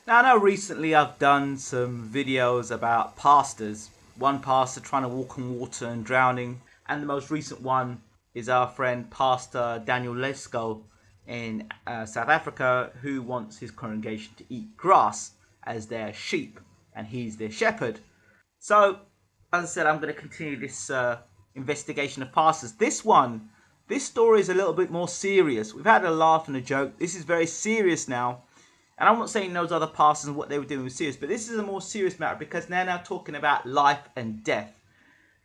Now I know recently I've done some videos about pastors. One pastor trying to walk on water and drowning. And the most recent one is our friend Pastor Daniel Lesko in South Africa, who wants his congregation to eat grass as their sheep, and he's their shepherd. So, as I said, I'm going to continue this investigation of pastors. This story is a little bit more serious. We've had a laugh and a joke. This is very serious now. And I'm not saying those other pastors and what they were doing was serious, but this is a more serious matter because they're now talking about life and death.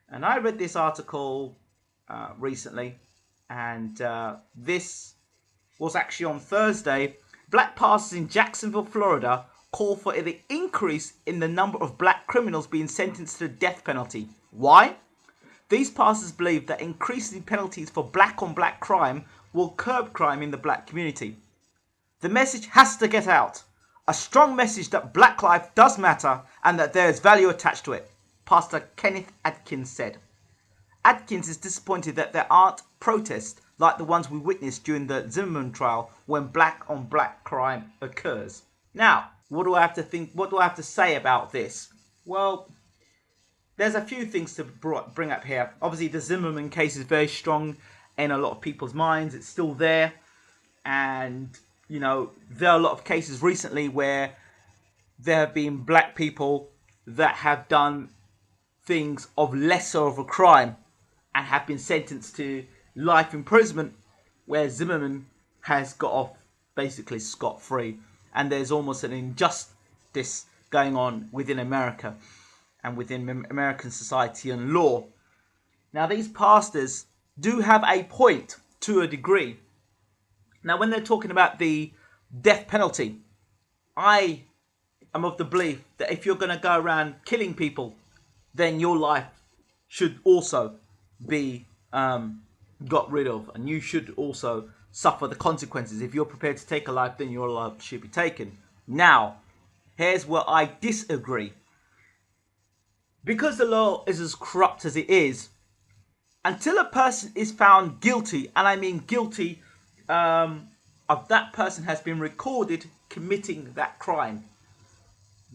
And I read this article recently, and this was actually on Thursday. Black pastors in Jacksonville, Florida call for the increase in the number of black criminals being sentenced to the death penalty. Why? These pastors believe that increasing penalties for black on black crime will curb crime in the black community. The message has to get out. A strong message that black life does matter and that there is value attached to it, Pastor Kenneth Atkins said. Atkins is disappointed that there aren't protests like the ones we witnessed during the Zimmerman trial when black on black crime occurs. Now, what do I have to think? What do I have to say about this? Well, there's a few things to bring up here. Obviously, the Zimmerman case is very strong in a lot of people's minds. It's still there. And, you know, there are a lot of cases recently where there have been black people that have done things of lesser of a crime and have been sentenced to life imprisonment, where Zimmerman has got off basically scot-free. And there's almost an injustice going on within America and within American society and law. Now, these pastors do have a point to a degree. Now, when they're talking about the death penalty, I am of the belief that if you're going to go around killing people, then your life should also be got rid of, and you should also suffer the consequences. If you're prepared to take a life, then your life should be taken. Now, here's where I disagree. Because the law is as corrupt as it is, until a person is found guilty, and I mean guilty of that person has been recorded committing that crime,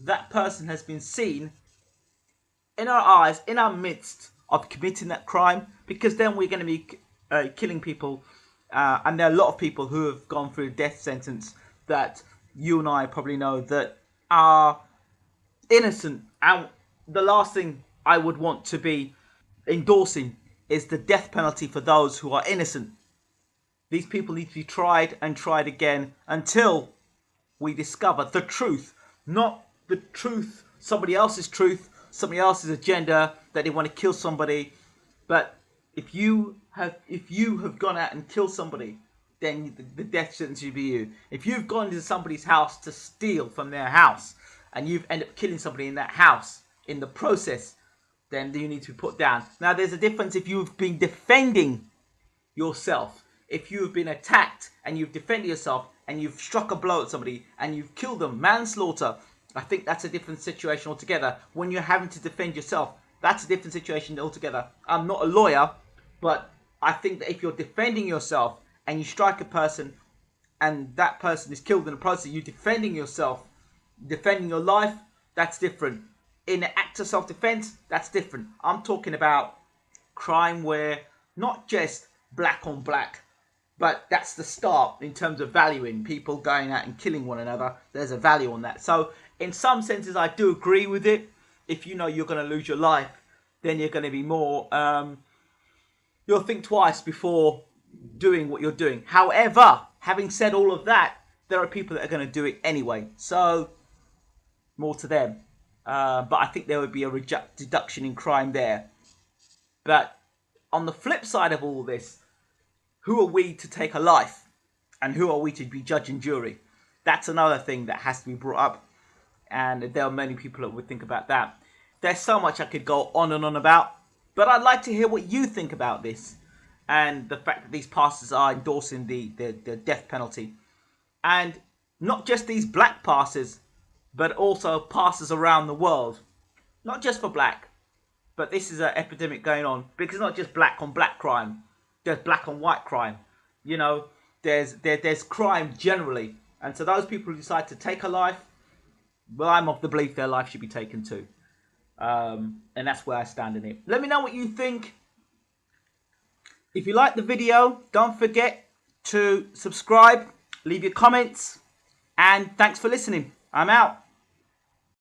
that person has been seen in our eyes, in our midst of committing that crime, because then we're going to be killing people. And there are a lot of people who have gone through a death sentence that you and I probably know that are innocent. And the last thing I would want to be endorsing is the death penalty for those who are innocent. These people need to be tried and tried again until we discover the truth. Not the truth, somebody else's truth, somebody else's agenda, that they want to kill somebody. But if you have gone out and killed somebody, then the death sentence should be you. If you've gone into somebody's house to steal from their house and you've ended up killing somebody in that house in the process, then you need to be put down. Now, there's a difference if you've been defending yourself. If you've been attacked and you've defended yourself and you've struck a blow at somebody and you've killed them, manslaughter, I think that's a different situation altogether. When you're having to defend yourself, that's a different situation altogether. I'm not a lawyer, but I think that if you're defending yourself and you strike a person and that person is killed in the process, you defending yourself, defending your life, that's different. In an act of self-defense, that's different. I'm talking about crime where not just black on black, but that's the start in terms of valuing people going out and killing one another. There's a value on that. So in some senses, I do agree with it. If you know you're going to lose your life, then you're going to be more, you'll think twice before doing what you're doing. However, having said all of that, there are people that are going to do it anyway. So more to them. But I think there would be a reduction in crime there. But on the flip side of all this, who are we to take a life? And who are we to be judge and jury? That's another thing that has to be brought up. And there are many people that would think about that. There's so much I could go on and on about. But I'd like to hear what you think about this. And the fact that these pastors are endorsing the death penalty. And not just these black pastors, but also pastors around the world. Not just for black, but this is an epidemic going on. Because it's not just black on black crime. There's black on white crime. You know, there's crime generally. And so those people who decide to take a life, Well, I'm of the belief their life should be taken too. And that's where I stand in it. Let me know what you think. If you like the video, don't forget to subscribe, leave your comments, and thanks for listening. I'm out.